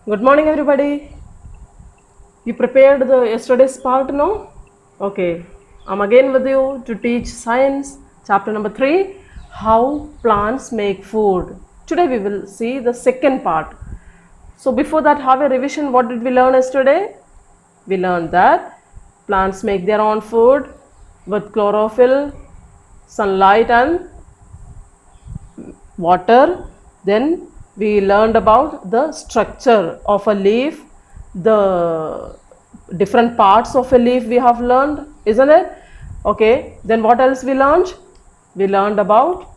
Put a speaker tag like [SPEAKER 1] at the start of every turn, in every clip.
[SPEAKER 1] Good morning, everybody. You prepared the yesterday's part now? Okay, I'm again with you to teach science, chapter number 3, how plants make food. Today we will see the second part. So before that, have a revision. What did we learn yesterday? We learned that plants make their own food with chlorophyll, sunlight and water. Then we learned about the structure of a leaf, the different parts of a leaf we have learned, isn't it? Okay, then what else we learned? We learned about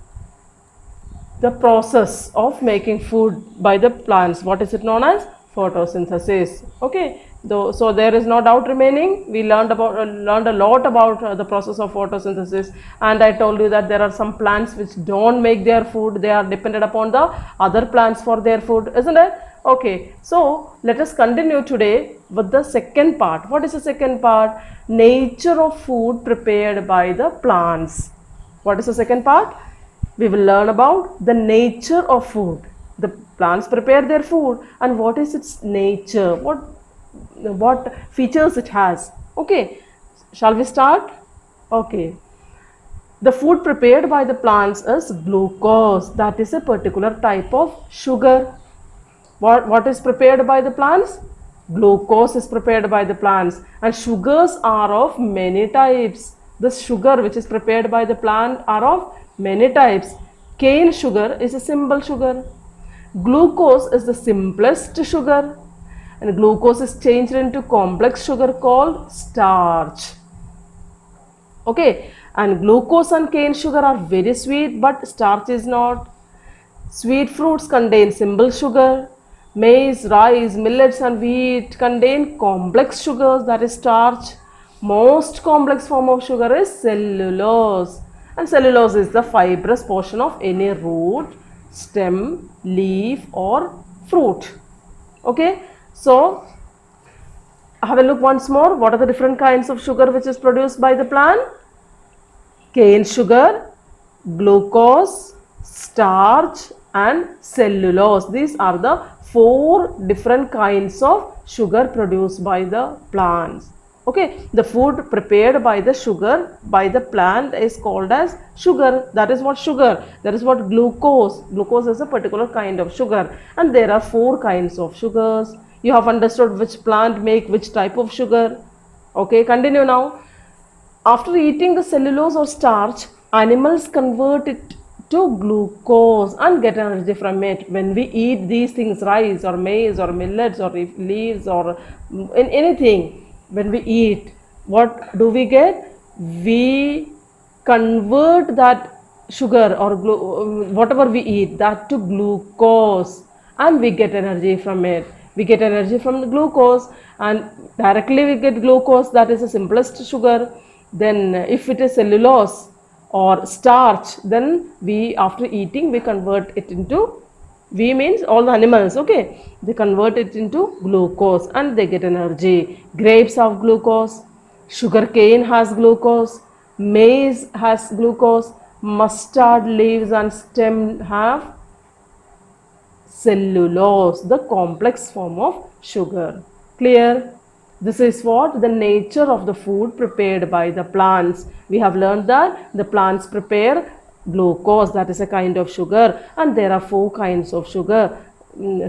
[SPEAKER 1] the process of making food by the plants. What is it known as? Photosynthesis. Okay, so there is no doubt remaining. We learned a lot about the process of photosynthesis, and I told you that there are some plants which don't make their food. They are dependent upon the other plants for their food, isn't it? Okay, so let us continue today with the second part. What is the second part? Nature of food prepared by the plants. What is the second part? We will learn about the nature of food. The plants prepare their food and what is its nature, what features it has. Okay, shall we start? Okay, the food prepared by the plants is glucose. That is a particular type of sugar. What is prepared by the plants? Glucose is prepared by the plants, and sugars are of many types. The sugar which is prepared by the plant are of many types. Cane sugar is a simple sugar. Glucose is the simplest sugar, and glucose is changed into complex sugar called starch. Okay, and glucose and cane sugar are very sweet, but starch is not. Sweet fruits contain simple sugar. Maize, rice, millets and wheat contain complex sugars, that is starch. Most complex form of sugar is cellulose, and cellulose is the fibrous portion of any root, stem, leaf or fruit. Okay, so have a look once more. What are the different kinds of sugar which is produced by the plant? Cane sugar, glucose, starch and cellulose. These are the 4 different kinds of sugar produced by the plants. Okay, the food prepared by the sugar by the plant is called as sugar. That is what sugar. That is what glucose. Glucose is a particular kind of sugar, and there are 4 kinds of sugars. You have understood which plant make which type of sugar. Okay, continue now. After eating the cellulose or starch, animals convert it to glucose and get energy from it. When we eat these things, rice or maize or millets or leaves or in anything, when we eat, what do we get? We convert that sugar or whatever we eat, that to glucose, and we get energy from it. We get energy from the glucose, and directly we get glucose, that is the simplest sugar. Then if it is cellulose or starch, then we after eating we convert it into, we means all the animals, okay, they convert it into glucose and they get energy. Grapes have glucose, sugar cane has glucose, maize has glucose, mustard leaves and stem have cellulose, the complex form of sugar. Clear? This is what the nature of the food prepared by the plants. We have learned that the plants prepare glucose, that is a kind of sugar, and there are 4 kinds of sugar: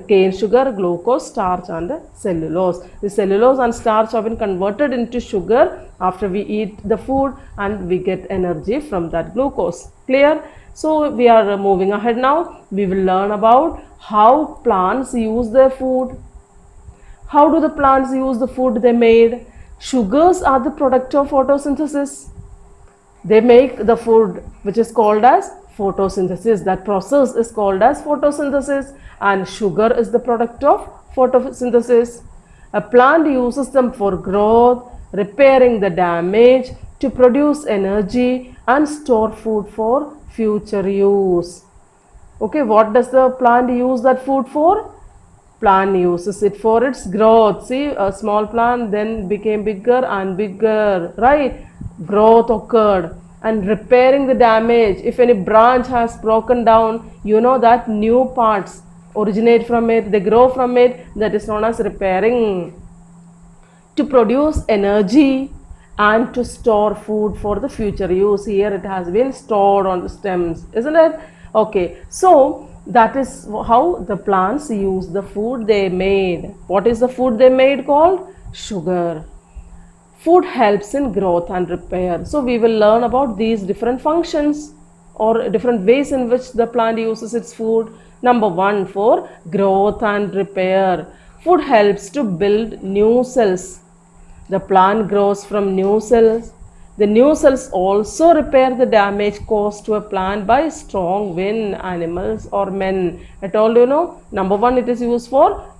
[SPEAKER 1] cane sugar, glucose, starch and cellulose. The cellulose and starch have been converted into sugar after we eat the food, and we get energy from that glucose. Clear? So we are moving ahead now. We will learn about how plants use their food. How do the plants use the food they made? Sugars are the product of photosynthesis. They make the food which is called as photosynthesis. That process is called as photosynthesis, and sugar is the product of photosynthesis. A plant uses them for growth, repairing the damage, to produce energy and store food for future use. Okay, what does the plant use that food for? Plant uses it for its growth. See, a small plant then became bigger and bigger, right? Growth occurred. And repairing the damage. If any branch has broken down, you know that new parts originate from it, they grow from it, that is known as repairing. To produce energy and to store food for the future use. Here it has been stored on the stems, isn't it? Okay, so that is how the plants use the food they made. What is the food they made called? Sugar. Food helps in growth and repair. So we will learn about these different functions or different ways in which the plant uses its food. Number one, for growth and repair. Food helps to build new cells. The plant grows from new cells. The new cells also repair the damage caused to a plant by strong wind, animals or men. I told you, number one, it is used for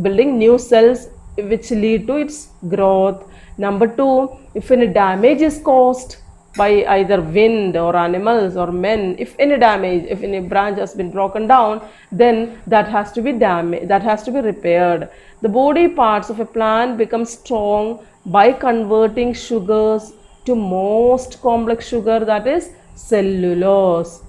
[SPEAKER 1] building new cells which lead to its growth. Number two, if any damage is caused by either wind or animals or men, if any damage, if any branch has been broken down, then that has to be damaged, that has to be repaired. The body parts of a plant become strong by converting sugars to most complex sugar, that is cellulose.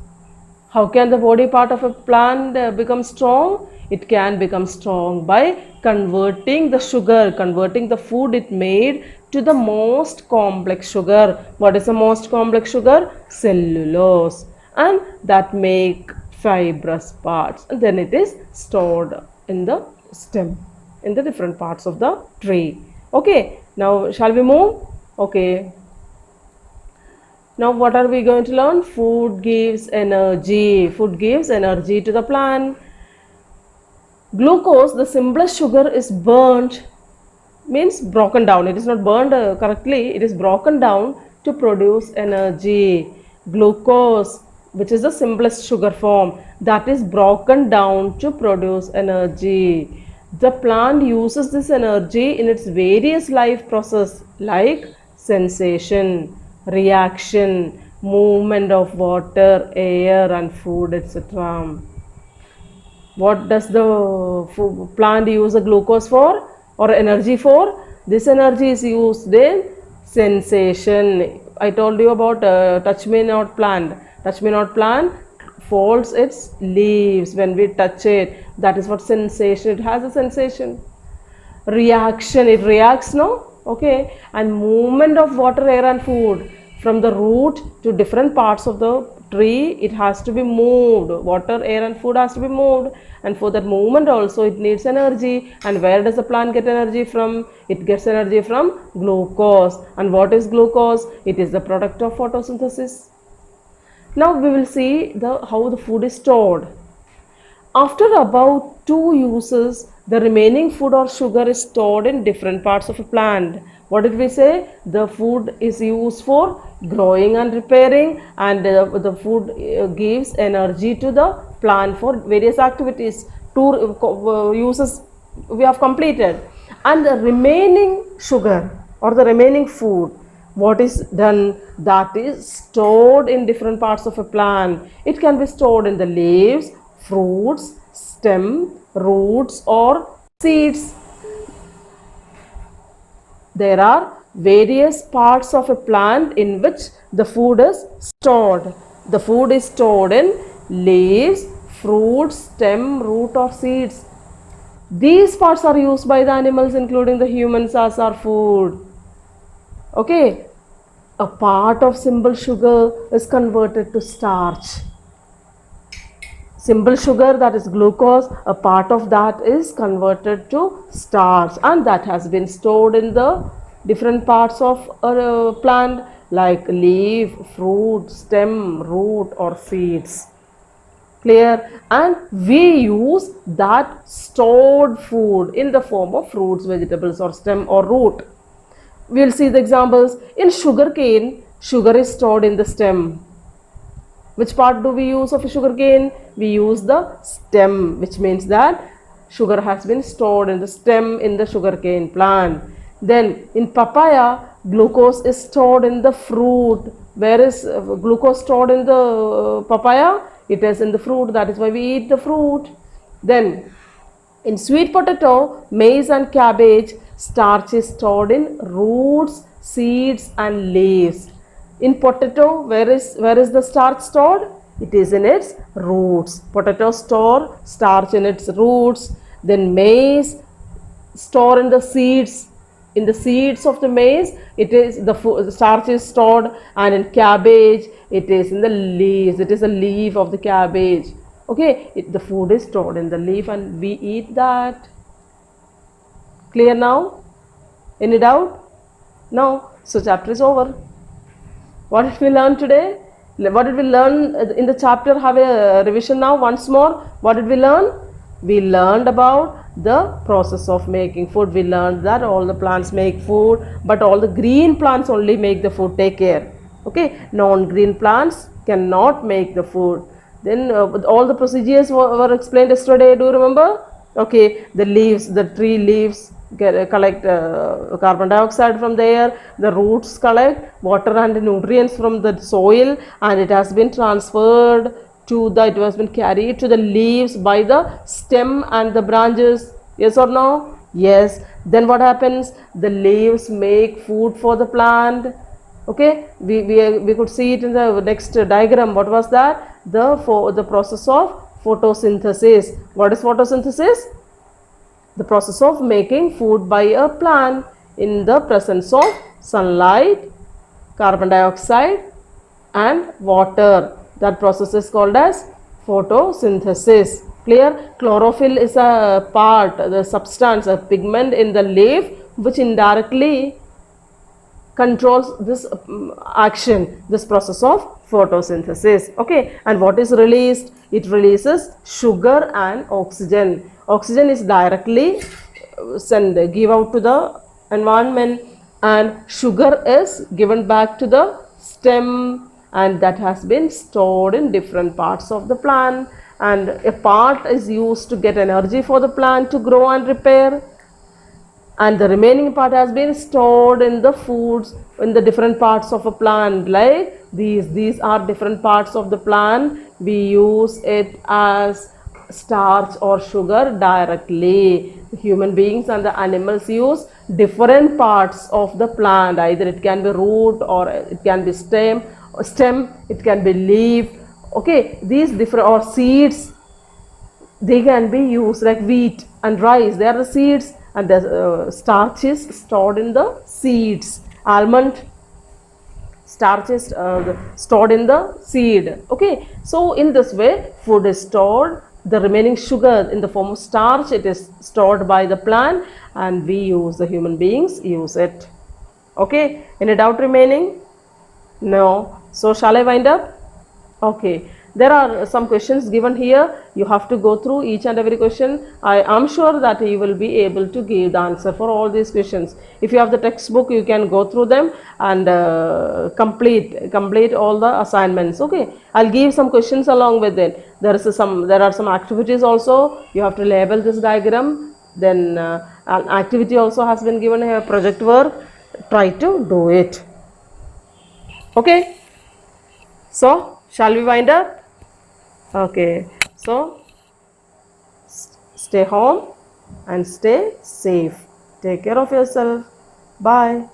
[SPEAKER 1] How can the body part of a plant become strong? It can become strong by converting the sugar, converting the food it made to the most complex sugar. What is the most complex sugar? Cellulose. And that make fibrous parts. And then it is stored in the stem, in the different parts of the tree. Okay, now shall we move? Okay. Now what are we going to learn? Food gives energy. Food gives energy to the plant. Glucose, the simplest sugar, is burnt, means broken down. It is not burned correctly, it is broken down to produce energy. Glucose, which is the simplest sugar form, that is broken down to produce energy. The plant uses this energy in its various life process like sensation, reaction, movement of water, air and food, etc. What does the plant use the glucose for or energy for? This energy is used in sensation. I told you about touch me not plant. Touch me not plant folds its leaves when we touch it. That is what sensation. It has a sensation. Reaction, it reacts, no? Okay. And movement of water, air and food. From the root to different parts of the tree, it has to be moved. Water, air and food has to be moved. And for that movement also it needs energy. And where does the plant get energy from? It gets energy from glucose. And what is glucose? It is the product of photosynthesis. Now we will see how the food is stored. After about 2 uses, the remaining food or sugar is stored in different parts of a plant. What did we say? The food is used for growing and repairing, and the food gives energy to the plant for various activities. 2 uses we have completed, and the remaining sugar or the remaining food, what is done? That is stored in different parts of a plant. It can be stored in the leaves, fruits, stem, roots or seeds. There are various parts of a plant in which the food is stored. The food is stored in leaves, fruits, stem, root or seeds. These parts are used by the animals including the humans as our food. Okay, a part of simple sugar is converted to starch. Simple sugar, that is glucose, a part of that is converted to starch, and that has been stored in the different parts of a plant like leaf, fruit, stem, root or seeds. Clear? And we use that stored food in the form of fruits, vegetables or stem or root. We will see the examples. In sugarcane, sugar is stored in the stem. Which part do we use of a sugarcane? We use the stem, which means that sugar has been stored in the stem in the sugarcane plant. Then in papaya, glucose is stored in the fruit. Where is glucose stored in the papaya? It is in the fruit. That is why we eat the fruit. Then in sweet potato, maize and cabbage, starch is stored in roots, seeds and leaves. In potato, where is the starch stored? It is in its roots. Potato store starch in its roots. Then maize store in the seeds. In the seeds of the maize, it is the starch is stored, and in cabbage, it is in the leaves. It is a leaf of the cabbage. Okay, the food is stored in the leaf, and we eat that. Clear now? Any doubt? No. So chapter is over. What did we learn today? What did we learn in the chapter? Have a revision now once more. What did we learn? We learned about the process of making food. We learned that all the plants make food, but all the green plants only make the food. Take care. Okay, non-green plants cannot make the food. Then all the procedures were explained yesterday. Do you remember? Okay, the leaves, the tree leaves collect carbon dioxide from the air, the roots collect water and nutrients from the soil, and it has been transferred to the, it has been carried to the leaves by the stem and the branches. Yes or no? Yes. Then what happens? The leaves make food for the plant. Okay, we could see it in the next diagram. What was that? The process of photosynthesis. What is photosynthesis? The process of making food by a plant in the presence of sunlight, carbon dioxide and water. That process is called as photosynthesis. Clear? Chlorophyll is a part, the substance, a pigment in the leaf which indirectly controls this action, this process of photosynthesis. Okay, and what is released? It releases sugar and oxygen. Oxygen is directly give out to the environment, and sugar is given back to the stem, and that has been stored in different parts of the plant, and a part is used to get energy for the plant to grow and repair, and the remaining part has been stored in the foods in the different parts of a plant. Like these are different parts of the plant. We use it as starch or sugar directly. Human beings and the animals use different parts of the plant. Either it can be root, or it can be stem, it can be leaf. Okay, these different, or seeds, they can be used like wheat and rice. They are the seeds, and the starch is stored in the seeds. Almond starch is stored in the seed. Okay, so in this way food is stored. The remaining sugar in the form of starch, it is stored by the plant, and we use, the human beings use it. Okay, any doubt remaining? No. So shall I wind up? Okay, there are some questions given here. You have to go through each and every question. I am sure that you will be able to give the answer for all these questions. If you have the textbook, you can go through them and complete all the assignments. Okay, I'll give some questions along with it. There are some activities also. You have to label this diagram. Then an activity also has been given here, project work. Try to do it. Okay, so shall we wind up? Okay, so stay home and stay safe. Take care of yourself. Bye.